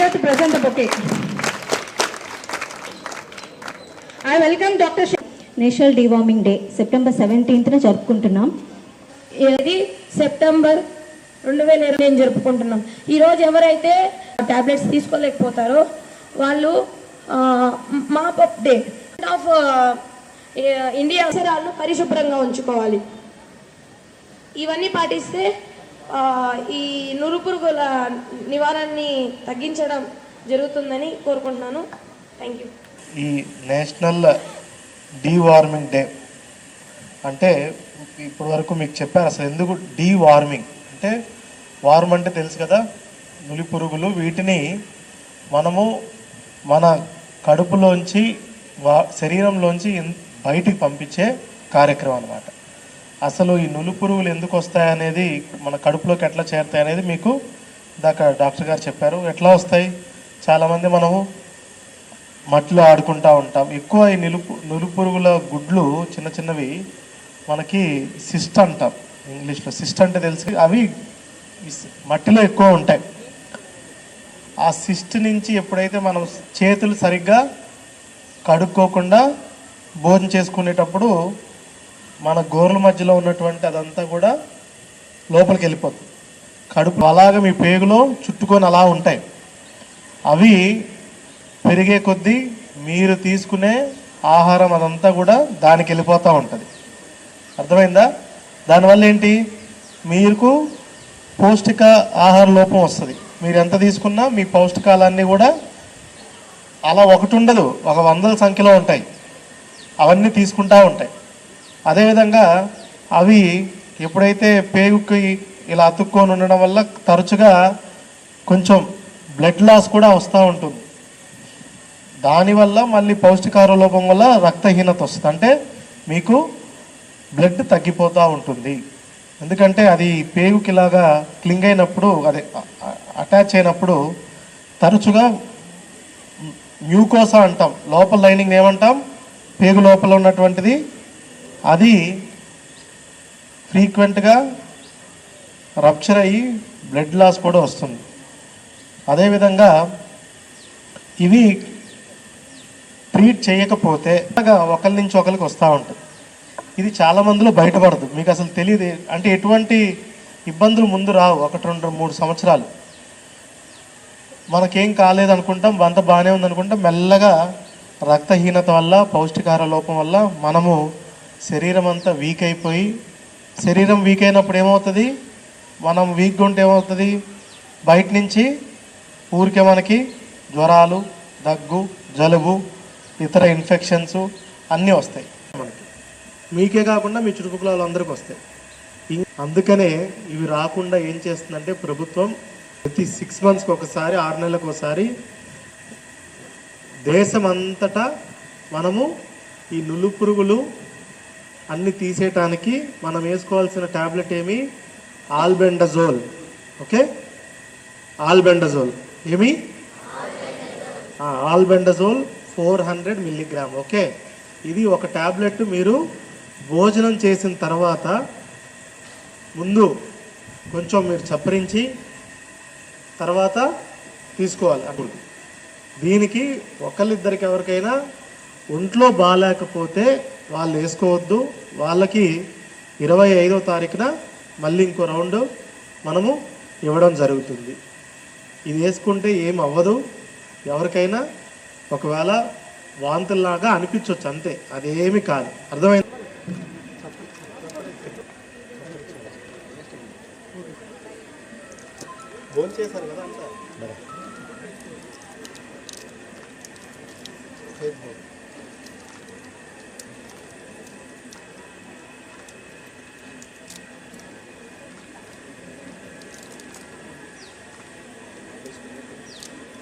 eager to present the bouquet. I welcome Dr. National deworming day September 17న జరుపుకుంటున్నాం. ఇది September 2020 జరుపుకుంటున్నాం. ఈరోజు ఎవరైతే టాబ్లెట్స్ తీసుకోలేకపోతారో వాళ్ళు mop up day of India పరిసరాలను పరిశుభ్రంగా ఉంచుకోవాలి. ఇవన్నీ పాటిస్తే ఈ నురుపురుగుల నివారణని తగ్గించడం జరుగుతుందని కోరుకుంటున్నాను. Thank you. ఈ నేషనల్ డీవార్మింగ్ డే అంటే ఇప్పటి వరకు మీకు చెప్పాను. అసలు ఎందుకు డీవార్మింగ్ అంటే, వార్మ్ అంటే తెలుసు కదా, నులి పురుగులు. వీటిని మనము మన కడుపులోంచి శరీరంలోంచి బయటికి పంపించే కార్యక్రమం అన్నమాట. అసలు ఈ నులి పురుగులు ఎందుకు వస్తాయనేది, మన కడుపులోకి ఎట్లా చేరుతాయి అనేది మీకు ఇందాక డాక్టర్ గారు చెప్పారు. ఎట్లా వస్తాయి? చాలామంది మనము మట్టిలో ఆడుకుంటూ ఉంటాం. ఎక్కువ ఈ నులుపురుగుల గుడ్లు చిన్న చిన్నవి మనకి సిస్ట్ అంటాం ఇంగ్లీష్లో. సిస్ట్ అంటే తెలుసు, అవి మట్టిలో ఎక్కువ ఉంటాయి. ఆ సిస్ట్ నుంచి ఎప్పుడైతే మనం చేతులు సరిగ్గా కడుక్కోకుండా భోజనం చేసుకునేటప్పుడు మన గోర్ల మధ్యలో ఉన్నటువంటి అదంతా కూడా లోపలికి వెళ్ళిపోతుంది. కడుపు అలాగే మీ పేగులో చుట్టుకొని అలా ఉంటాయి. అవి పెరిగే కొద్దీ మీరు తీసుకునే ఆహారం అదంతా కూడా దానికి వెళ్ళిపోతూ ఉంటుంది. అర్థమైందా? దానివల్ల ఏంటి, మీకు పౌష్టిక ఆహార లోపం వస్తుంది. మీరు ఎంత తీసుకున్నా మీ పౌష్టికాలన్నీ కూడా అలా ఒకటి ఉండదు, ఒక వందల సంఖ్యలో ఉంటాయి. అవన్నీ తీసుకుంటూ ఉంటాయి. అదేవిధంగా అవి ఎప్పుడైతే పేగుకి ఇలా అతుక్కొని ఉండడం వల్ల తరచుగా కొంచెం బ్లడ్ లాస్ కూడా వస్తూ ఉంటుంది. దానివల్ల మళ్ళీ పౌష్టికాహార లోపం వల్ల రక్తహీనత వస్తుంది. అంటే మీకు బ్లడ్ తగ్గిపోతూ ఉంటుంది. ఎందుకంటే అది పేగుకి ఇలాగా క్లింగ్ అయినప్పుడు, అదే అటాచ్ అయినప్పుడు తరచుగా మ్యూకోసా అంటాం, లోపల లైనింగ్ ఏమంటాం, పేగు లోపల ఉన్నటువంటిది, అది ఫ్రీక్వెంట్గా రప్చర్ అయ్యి బ్లడ్ లాస్ కూడా వస్తుంది. అదేవిధంగా ఇవి ట్రీట్ చేయకపోతే ఒకరి నుంచి ఒకరికి వస్తూ ఉంటుంది. ఇది చాలా మందిలో బయటపడదు, మీకు అసలు తెలియదు. అంటే ఎటువంటి ఇబ్బందులు ముందు రావు. 1, 2, 3 సంవత్సరాలు మనకేం కాలేదు అనుకుంటాం, అంత బాగానే ఉందనుకుంటాం. మెల్లగా రక్తహీనత వల్ల, పౌష్టికాహార లోపం వల్ల మనము శరీరం అంతా వీక్ అయిపోయి, శరీరం వీక్ అయినప్పుడు ఏమవుతుంది, మనం వీక్గా ఉంటే ఏమవుతుంది, బయట నుంచి ఊరికే మనకి జ్వరాలు, దగ్గు, జలుబు, ఇతర ఇన్ఫెక్షన్స్ అన్నీ వస్తాయి మనకి. మీకే కాకుండా మీ చుట్టుపక్కల వాళ్ళందరికీ వస్తాయి. అందుకనే ఇవి రాకుండా ఏం చేస్తుందంటే ప్రభుత్వం ప్రతి 6 మంత్స్కి ఒకసారి, 6 నెలలకు ఒకసారి దేశమంతటా మనము ఈ నులు పురుగులు అన్నీ తీసేయటానికి మనం వేసుకోవాల్సిన ట్యాబ్లెట్ ఏమి, ఆల్బెండజోల్. ఓకే, ఆల్బెండజోల్ ఏమి, ఆల్బెండజోల్ 400 మిల్లీగ్రామ్. ఓకే, ఇది ఒక ట్యాబ్లెట్ మీరు భోజనం చేసిన తర్వాత ముందు కొంచెం మీరు చప్పరించి తర్వాత తీసుకోవాలి. అప్పుడు దీనికి ఒకళ్ళిద్దరికి ఎవరికైనా ఒంట్లో బాగాలేకపోతే వాళ్ళు వేసుకోవద్దు. వాళ్ళకి 25వ తారీఖున మళ్ళీ ఇంకో రౌండ్ మనము ఇవ్వడం జరుగుతుంది. ఇది వేసుకుంటే ఏం అవ్వదు. ఎవరికైనా ఒకవేళ వాంతుల్లాగా అనిపించవచ్చు అంతే, అదేమి కాదు. అర్థమైంది? భోజనం చేశారు కదా అంతా.